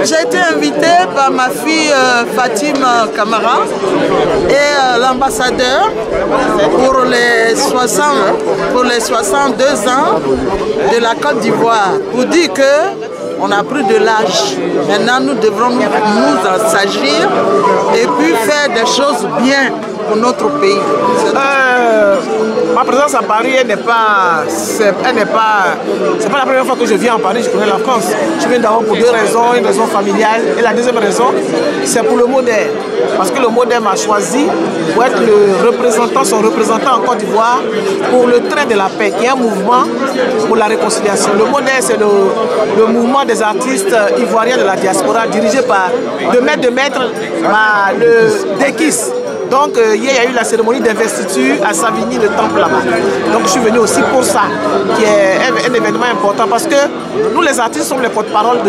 J'ai été invitée par ma fille Fatim Camara et l'ambassadeur pour les 62 ans de la Côte d'Ivoire pour dire que on a pris de l'âge. Maintenant, nous devrons nous s'agir et puis faire des choses bien pour notre pays. Ma présence à Paris, c'est pas la première fois que je viens à Paris, je connais la France. Je viens d'abord pour deux raisons, une raison familiale et la deuxième raison, c'est pour le MODER. Parce que le MODER m'a choisi pour être son représentant en Côte d'Ivoire pour le train de la paix, qui est un mouvement pour la réconciliation. Le MODER, c'est le mouvement des artistes ivoiriens de la diaspora dirigé par le Dekis. Donc hier, il y a eu la cérémonie d'investiture à Savigny, le temple là-bas. Donc je suis venu aussi pour ça, qui est un événement important parce que nous les artistes sommes les porte-parole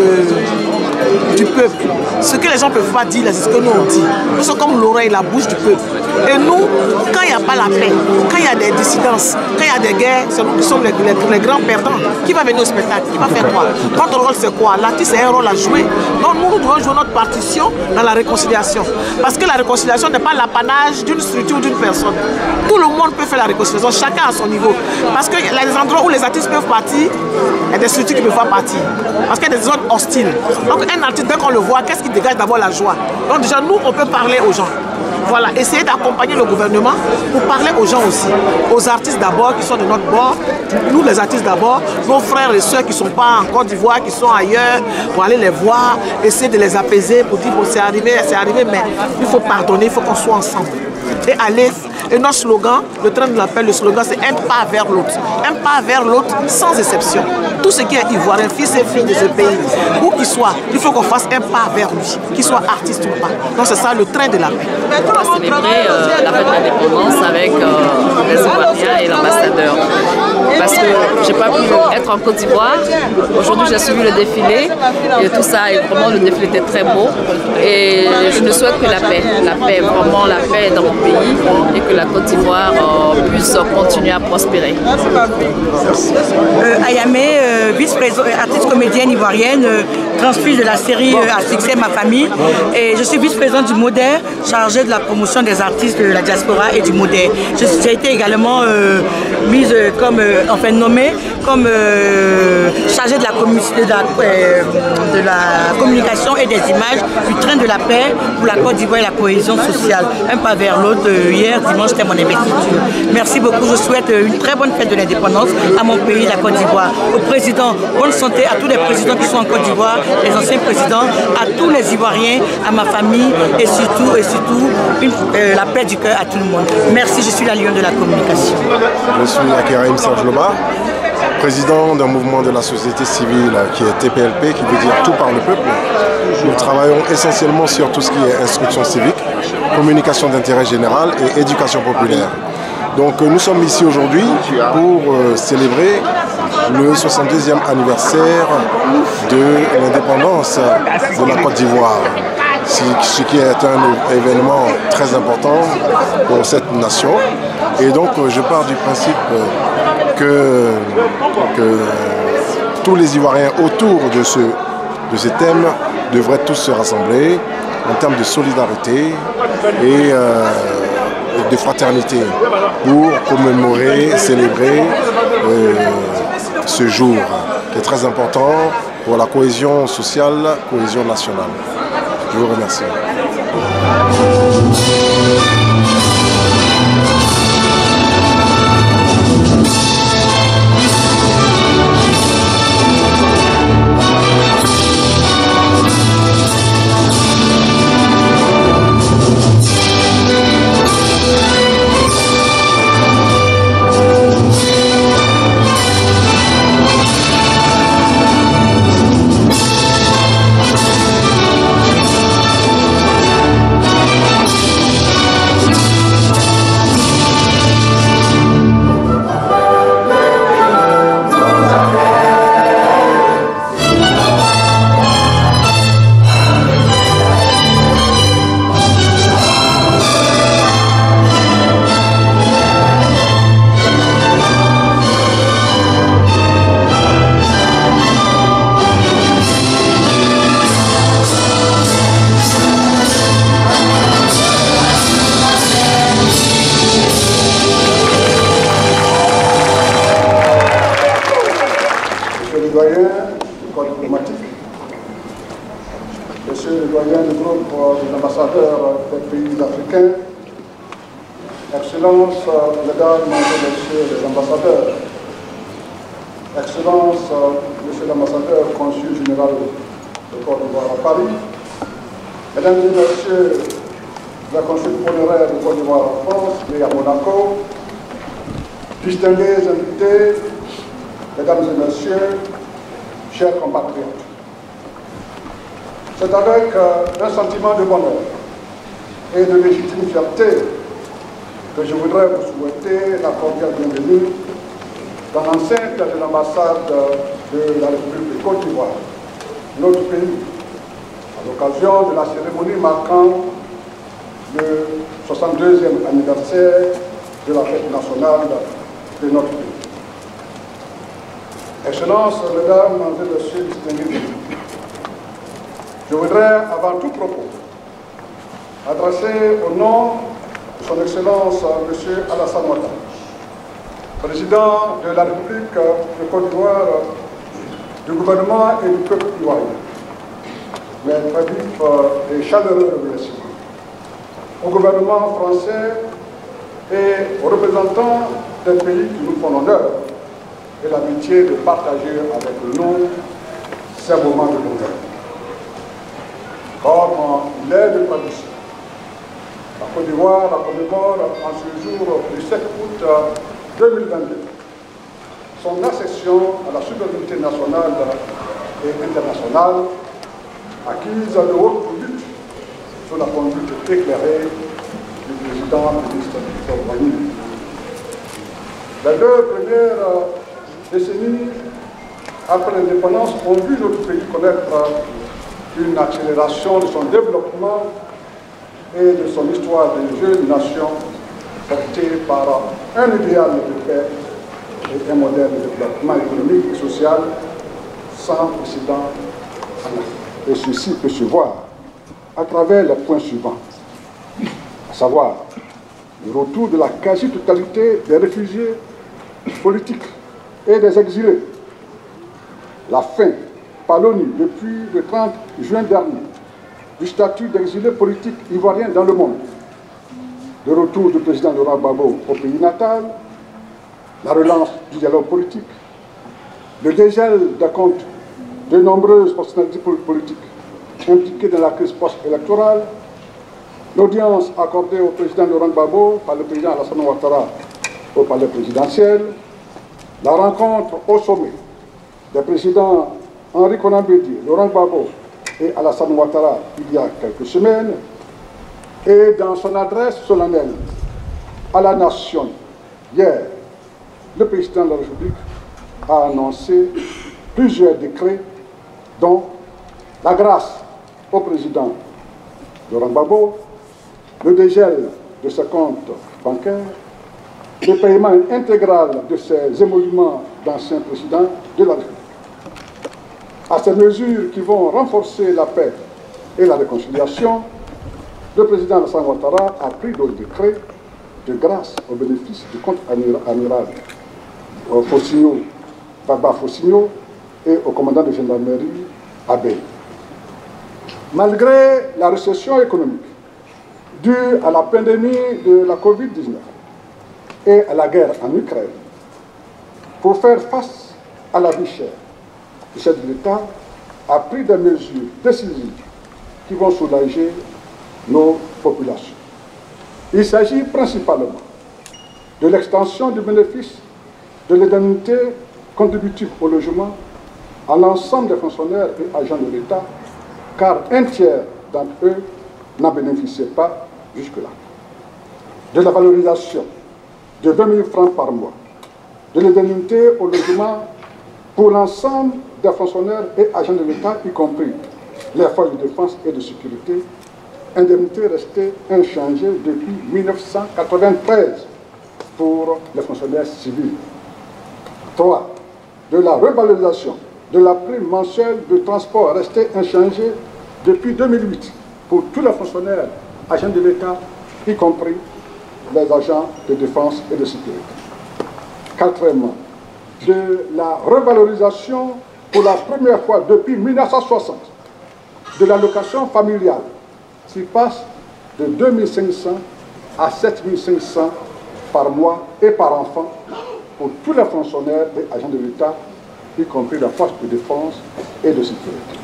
du peuple. Ce que les gens ne peuvent pas dire, c'est ce que nous on dit. Nous sommes comme l'oreille, la bouche du peuple. Et nous, quand il n'y a pas la paix, quand il y a des dissidences, quand il y a des guerres, c'est nous qui sommes les grands perdants. Qui va venir au spectacle? Qui va faire quoi? Notre rôle c'est quoi? L'artiste a un rôle à jouer. Donc nous devons jouer notre partition dans la réconciliation. Parce que la réconciliation n'est pas l'apanage d'une structure ou d'une personne. Tout le monde peut faire la réconciliation, chacun à son niveau. Parce qu'il y a des endroits où les artistes peuvent partir, il y a des structures qui ne peuvent pas partir. Parce qu'il y a des zones hostiles. Donc un artiste, dès qu'on le voit, qu'est-ce qui dégage d'abord? La joie. Donc déjà, nous, on peut parler aux gens. Voilà, essayer d'accompagner le gouvernement pour parler aux gens aussi. Aux artistes d'abord qui sont de notre bord, nous les artistes d'abord, nos frères et sœurs qui ne sont pas en Côte d'Ivoire, qui sont ailleurs, pour aller les voir, essayer de les apaiser, pour dire bon, c'est arrivé, mais il faut pardonner, il faut qu'on soit ensemble. Et aller, et notre slogan, le train de la paix, le slogan c'est un pas vers l'autre. Un pas vers l'autre sans exception. Tout ce qui est ivoirien, fils et filles de ce pays, où qu'il soit, il faut qu'on fasse un pas vers lui, qu'il soit artiste ou pas. Donc c'est ça le train de la paix. On va célébrer la fête de l'indépendance avec les Ivoiriens et l'ambassadeur. Parce que je n'ai pas pu être en Côte d'Ivoire. Aujourd'hui j'ai suivi le défilé et tout ça, et vraiment le défilé était très beau. Et je ne souhaite que la paix, vraiment la paix dans mon pays et que la Côte d'Ivoire puisse continuer à prospérer. Ayamé, vice-présidente, artiste comédienne ivoirienne, transfuse de la série à succès Ma Famille. Et je suis vice-présidente du MODER, chargée de la promotion des artistes de la diaspora et du MODER. J'ai été également mise comme, enfin nommée comme chargée de la communication et des images du train de la paix pour la Côte d'Ivoire et la cohésion sociale. Un pas vers l'autre. Hier, dimanche, c'était mon investiture. Merci beaucoup. Je souhaite une très bonne fête de l'indépendance à mon pays, la Côte d'Ivoire. Au président, bonne santé à tous les présidents qui sont en Côte d'Ivoire, les anciens présidents, à tous les Ivoiriens, à ma famille et surtout la paix du cœur à tout le monde. Merci, je suis la lionne de la communication. Je suis Akiraim Serge Loba, président d'un mouvement de la société civile qui est TPLP, qui veut dire tout par le peuple. Nous travaillons essentiellement sur tout ce qui est instruction civique, communication d'intérêt général et éducation populaire. Donc nous sommes ici aujourd'hui pour célébrer le 62e anniversaire de l'indépendance de la Côte d'Ivoire. Ce qui est un événement très important pour cette nation. Et donc je pars du principe que tous les Ivoiriens autour de ce thème devraient tous se rassembler en termes de solidarité et de fraternité pour commémorer, célébrer ce jour qui est très important pour la cohésion sociale, cohésion nationale. Je vous remercie. Monsieur le doyen du groupe des ambassadeurs des pays africains, Excellences, Mesdames et Messieurs les ambassadeurs, Excellences, Monsieur l'ambassadeur consul général de Côte d'Ivoire à Paris, Mesdames et Messieurs le consul honoraire de Côte d'Ivoire en France et à Monaco, distingués invités, Mesdames et Messieurs, chers compatriotes. C'est avec un sentiment de bonheur et de légitime fierté que je voudrais vous souhaiter la cordiale bienvenue dans l'enceinte de l'ambassade de la République de Côte d'Ivoire, notre pays, à l'occasion de la cérémonie marquant le 62e anniversaire de la fête nationale de notre pays. Excellences, Mesdames et Messieurs distingués, je voudrais, avant tout propos, adresser au nom de son Excellence M. Alassane Ouattara, président de la République de Côte d'Ivoire, du gouvernement et du peuple ivoirien, mes très vifs et chaleureux remerciements au gouvernement français et aux représentants des pays qui nous font l'honneur et l'amitié de partager avec nous ces moments de bonheur. Comme il est de tradition, la Côte d'Ivoire commémore en ce jour du 7 août 2022 son accession à la souveraineté nationale et internationale acquise de haute lutte sous la conduite éclairée du président ministre Victor Wanyama. Les 2 premières décennies après l'indépendance ont vu notre pays connaître une accélération de son développement et de son histoire de jeune nation portée par un idéal de paix et un modèle de développement économique et social sans précédent en Afrique. Et ceci peut se voir à travers les points suivants, à savoir le retour de la quasi-totalité des réfugiés politiques et des exilés, la fin par l'ONU depuis le 30 juin dernier du statut d'exilé politique ivoirien dans le monde, le retour du président Laurent Gbagbo au pays natal, la relance du dialogue politique, le dégel des comptes de nombreuses personnalités politiques impliquées dans la crise post-électorale, l'audience accordée au président Laurent Gbagbo par le président Alassane Ouattara au palais présidentiel, la rencontre au sommet des présidents Henri Konan Bédié, Laurent Gbagbo et Alassane Ouattara il y a quelques semaines, et dans son adresse solennelle à la nation hier, le président de la République a annoncé plusieurs décrets dont la grâce au président Laurent Gbagbo, le dégel de ses comptes bancaires, le paiement intégral de ses émoluments d'anciens présidents de la République. À ces mesures qui vont renforcer la paix et la réconciliation, le président Alassane Ouattara a pris d'autres décrets de grâce au bénéfice du compte amiral Baba Fossigno et au commandant de gendarmerie Abbé. Malgré la récession économique due à la pandémie de la Covid-19 et à la guerre en Ukraine, pour faire face à la vie chère, le chef de l'État a pris des mesures décisives qui vont soulager nos populations. Il s'agit principalement de l'extension du bénéfice de l'indemnité contributive au logement à l'ensemble des fonctionnaires et agents de l'État, car un tiers d'entre eux n'en bénéficiaient pas jusque-là. De la valorisation de 20 000 francs par mois, de l'indemnité au logement pour l'ensemble des fonctionnaires et agents de l'État, y compris les forces de défense et de sécurité, indemnité restée inchangée depuis 1993 pour les fonctionnaires civils. 3. De la revalorisation de la prime mensuelle de transport restée inchangée depuis 2008 pour tous les fonctionnaires, agents de l'État, y compris les agents de défense et de sécurité. 4°, de la revalorisation pour la première fois depuis 1960 de l'allocation familiale, qui passe de 2500 à 7500 par mois et par enfant pour tous les fonctionnaires et agents de l'État, y compris la force de défense et de sécurité.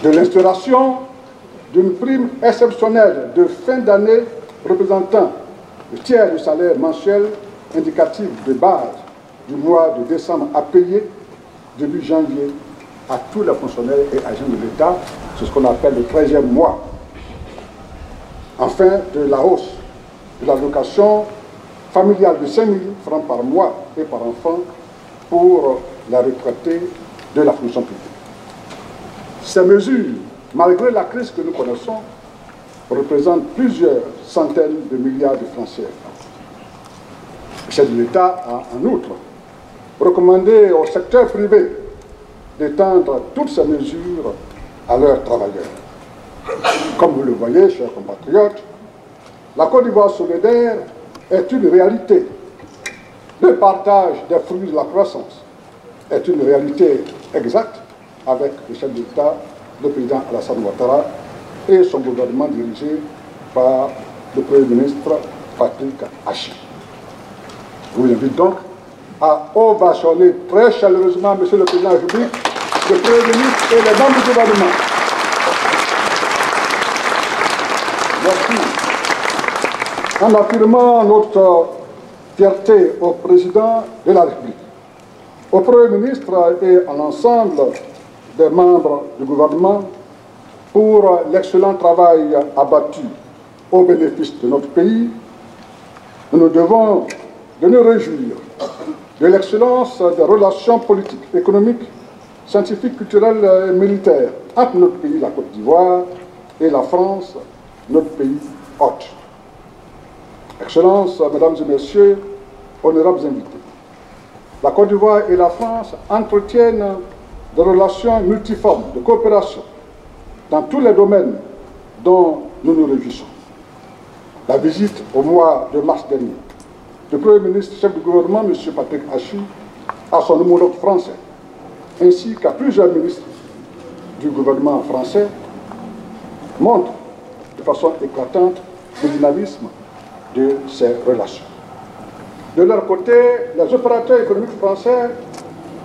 De l'instauration d'une prime exceptionnelle de fin d'année représentant le tiers du salaire mensuel indicatif de base du mois de décembre à payer début janvier à tous les fonctionnaires et agents de l'État, c'est ce qu'on appelle le 13e mois. Enfin, de la hausse de l'allocation familiale de 5 000 francs par mois et par enfant pour la retraitée de la fonction publique. Ces mesures, malgré la crise que nous connaissons, représentent plusieurs centaines de milliards de francs CFA. Le chef de l'État a en outre recommandé au secteur privé d'étendre toutes ces mesures à leurs travailleurs. Comme vous le voyez, chers compatriotes, la Côte d'Ivoire solidaire est une réalité. Le partage des fruits de la croissance est une réalité exacte avec le chef d'État, le président Alassane Ouattara et son gouvernement dirigé par le Premier ministre Patrick Achi. Je vous invite donc à ovationner très chaleureusement Monsieur le Président de la République, le Premier ministre et les membres du gouvernement. Merci. En affirmant notre fierté au Président de la République, au Premier ministre et à l'ensemble des membres du gouvernement pour l'excellent travail abattu au bénéfice de notre pays, nous nous devons de nous réjouir de l'excellence des relations politiques, économiques, scientifiques, culturelles et militaires entre notre pays, la Côte d'Ivoire, et la France, notre pays hôte. Excellences, Mesdames et Messieurs, honorables invités, la Côte d'Ivoire et la France entretiennent des relations multiformes de coopération dans tous les domaines dont nous nous réjouissons. La visite au mois de mars dernier du Premier ministre, chef du gouvernement, M. Patrick Achi, à son homologue français, ainsi qu'à plusieurs ministres du gouvernement français, montre de façon éclatante le dynamisme de ces relations. De leur côté, les opérateurs économiques français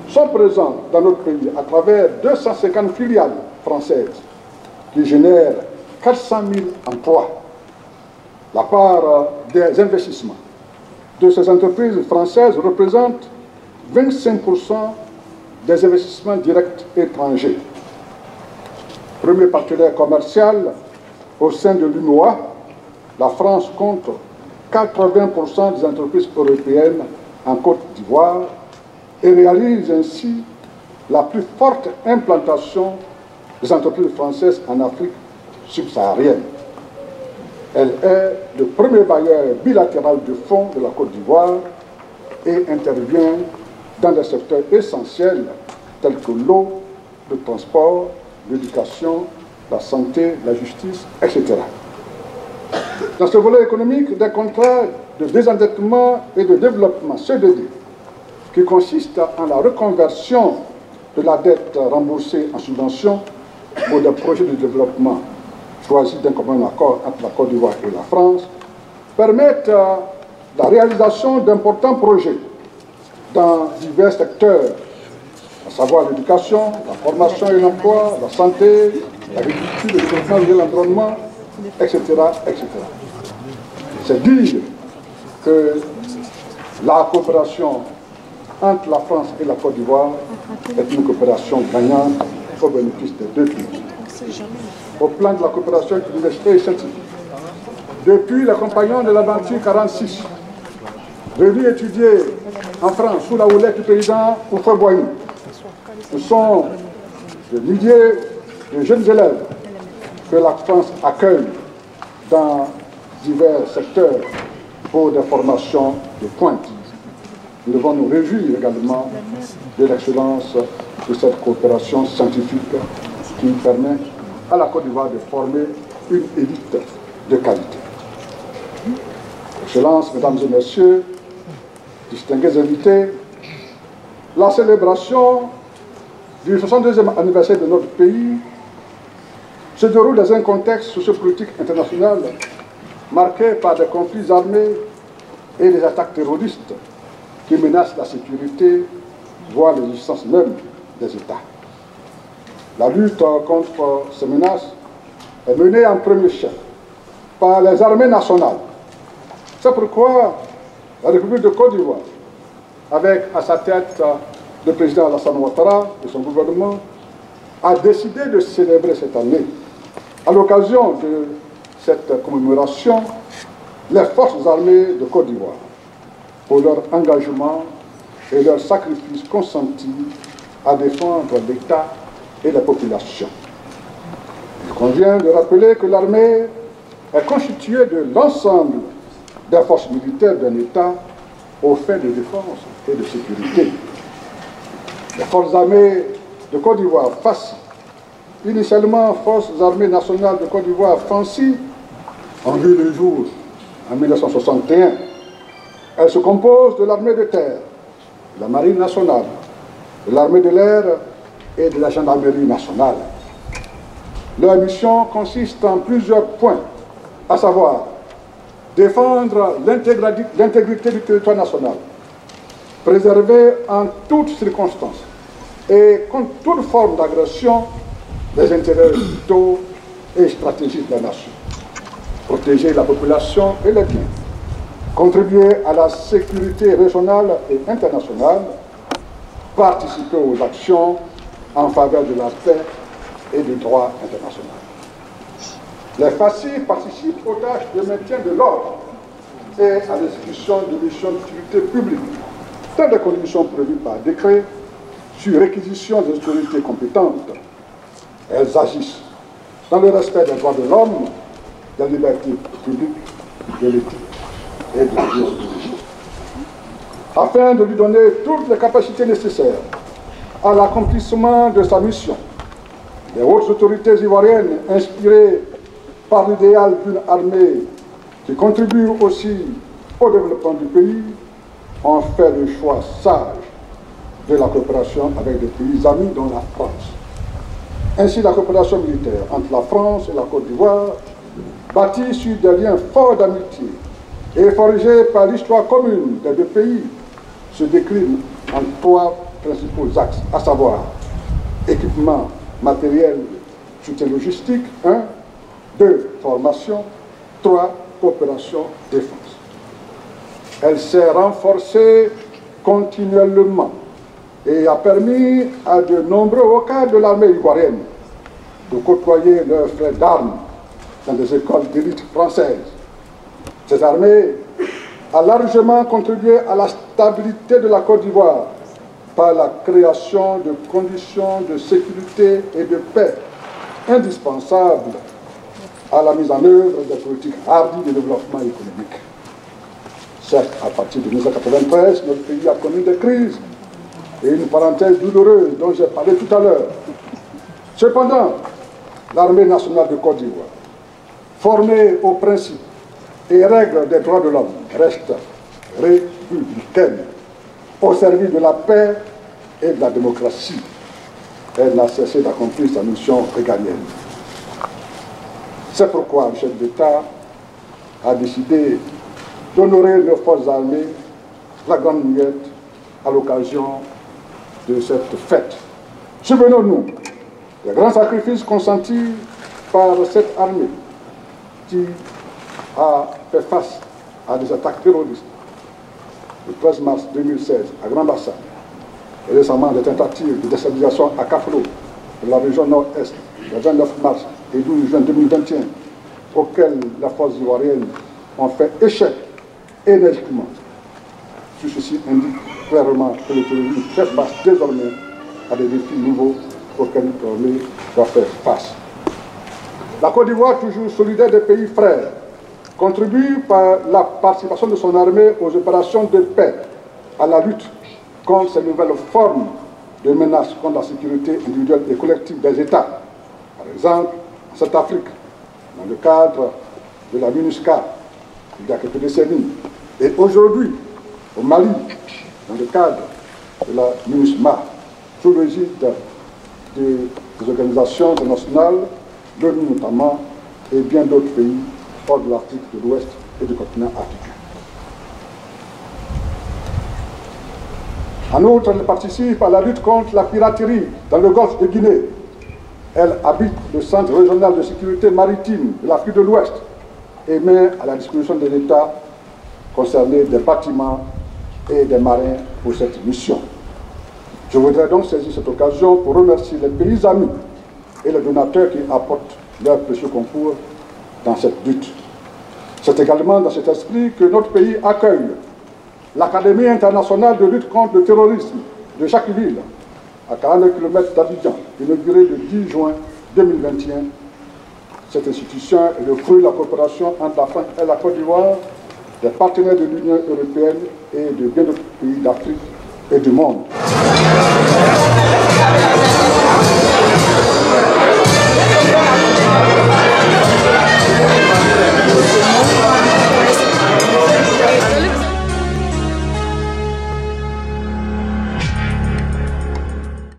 sont présents dans notre pays à travers 250 filiales françaises qui génèrent 400 000 emplois. La part des investissements de ces entreprises françaises représente 25% des investissements directs étrangers. Premier partenaire commercial au sein de l'UMOA, la France compte 80% des entreprises européennes en Côte d'Ivoire et réalise ainsi la plus forte implantation des entreprises françaises en Afrique subsaharienne. Elle est le premier bailleur bilatéral de fonds de la Côte d'Ivoire et intervient dans des secteurs essentiels tels que l'eau, le transport, l'éducation, la santé, la justice, etc. Dans ce volet économique, des contrats de désendettement et de développement CDD, qui consistent en la reconversion de la dette remboursée en subvention pour des projets de développement choisis d'un commun accord entre la Côte d'Ivoire et la France, permettent la réalisation d'importants projets dans divers secteurs, à savoir l'éducation, la formation et l'emploi, la santé, l'agriculture, le développement de l'environnement, etc., etc. C'est dire que la coopération entre la France et la Côte d'Ivoire est une coopération gagnante au bénéfice des deux pays. Au plan de la coopération universitaire et scientifique, depuis les compagnons de l'aventure 46, venus étudier en France sous la houlette du président Houphouët-Boigny, ce sont des milliers de jeunes élèves que la France accueille dans divers secteurs pour des formations de pointe. Nous devons nous réjouir également de l'excellence de cette coopération scientifique qui permet à la Côte d'Ivoire de former une élite de qualité. Excellences, Mesdames et Messieurs, distingués invités, la célébration du 62e anniversaire de notre pays se déroule dans un contexte sociopolitique international marqué par des conflits armés et des attaques terroristes qui menacent la sécurité, voire l'existence même des États. La lutte contre ces menaces est menée en premier chef par les armées nationales. C'est pourquoi la République de Côte d'Ivoire, avec à sa tête le président Alassane Ouattara et son gouvernement, a décidé de célébrer cette année, à l'occasion de cette commémoration, les forces armées de Côte d'Ivoire pour leur engagement et leur sacrifice consentis à défendre l'État et la population. Il convient de rappeler que l'armée est constituée de l'ensemble des forces militaires d'un État aux fins de défense et de sécurité. Les forces armées de Côte d'Ivoire, FACI, initialement Forces armées nationales de Côte d'Ivoire, FANCI, ont vu le jour en 1961. Elles se composent de l'armée de terre, de la marine nationale, de l'armée de l'air et de la gendarmerie nationale. Leur mission consiste en plusieurs points, à savoir défendre l'intégrité du territoire national, préserver en toutes circonstances et contre toute forme d'agression les intérêts vitaux et stratégiques de la nation, protéger la population et les biens, contribuer à la sécurité régionale et internationale, participer aux actions en faveur de la paix et du droit international. Les FACI participent aux tâches de maintien de l'ordre et à l'exécution de missions d'utilité publique, dans des conditions prévues par décret, sur réquisition des autorités compétentes. Elles agissent dans le respect des droits de l'homme, des libertés publiques, de l'éthique et de la déontologie, afin de lui donner toutes les capacités nécessaires à l'accomplissement de sa mission. Les hautes autorités ivoiriennes, inspirées par l'idéal d'une armée qui contribue aussi au développement du pays, ont fait le choix sage de la coopération avec des pays amis dont la France. Ainsi, la coopération militaire entre la France et la Côte d'Ivoire, bâtie sur des liens forts d'amitié et forgée par l'histoire commune des deux pays, se décline en trois principaux axes, à savoir équipement matériel, soutien logistique, 1, 2, formation, 3, coopération, défense. Elle s'est renforcée continuellement et a permis à de nombreux hauts cadres de l'armée ivoirienne de côtoyer leurs frères d'armes dans des écoles d'élite françaises. Cette armée a largement contribué à la stabilité de la Côte d'Ivoire par la création de conditions de sécurité et de paix indispensables à la mise en œuvre des politiques hardies de développement économique. Certes, à partir de 1993, notre pays a connu des crises et une parenthèse douloureuse dont j'ai parlé tout à l'heure. Cependant, l'armée nationale de Côte d'Ivoire, formée aux principes et règles des droits de l'homme, reste républicaine, au service de la paix et de la démocratie. Elle n'a cessé d'accomplir sa mission régalienne. C'est pourquoi le chef d'État a décidé d'honorer nos forces armées, la Grande Muette, à l'occasion de cette fête. Souvenons-nous des grands sacrifices consentis par cette armée qui a fait face à des attaques terroristes le 13 mars 2016 à Grand-Bassam et récemment des tentatives de déstabilisation à Kaflo, de la région nord-est, le 29 mars et 12 juin 2021, auxquelles les forces ivoiriennes ont fait échec énergiquement. Tout ceci indique clairement que le terrorisme fait face désormais à des défis nouveaux auxquels notre armée doit faire face. La Côte d'Ivoire, toujours solidaire des pays frères, contribue par la participation de son armée aux opérations de paix, à la lutte contre ces nouvelles formes de menaces contre la sécurité individuelle et collective des États. Par exemple, en Centrafrique, dans le cadre de la MINUSCA, il y a quelques décennies, et aujourd'hui, au Mali, dans le cadre de la MINUSMA, sous l'égide des organisations internationales, l'ONU notamment, et bien d'autres pays hors de l'Afrique de l'Ouest et du continent africain. En outre, elle participe à la lutte contre la piraterie dans le golfe de Guinée. Elle habite le Centre régional de sécurité maritime de l'Afrique de l'Ouest et met à la disposition de l'État concerné des bâtiments et des marins pour cette mission. Je voudrais donc saisir cette occasion pour remercier les pays amis et les donateurs qui apportent leur précieux concours dans cette lutte. C'est également dans cet esprit que notre pays accueille l'Académie internationale de lutte contre le terrorisme de Jacquesville, à 40 km d'Abidjan, inaugurée le 10 juin 2021. Cette institution est le fruit de la coopération entre la France et la Côte d'Ivoire, des partenaires de l'Union européenne et de bien d'autres pays d'Afrique et du monde.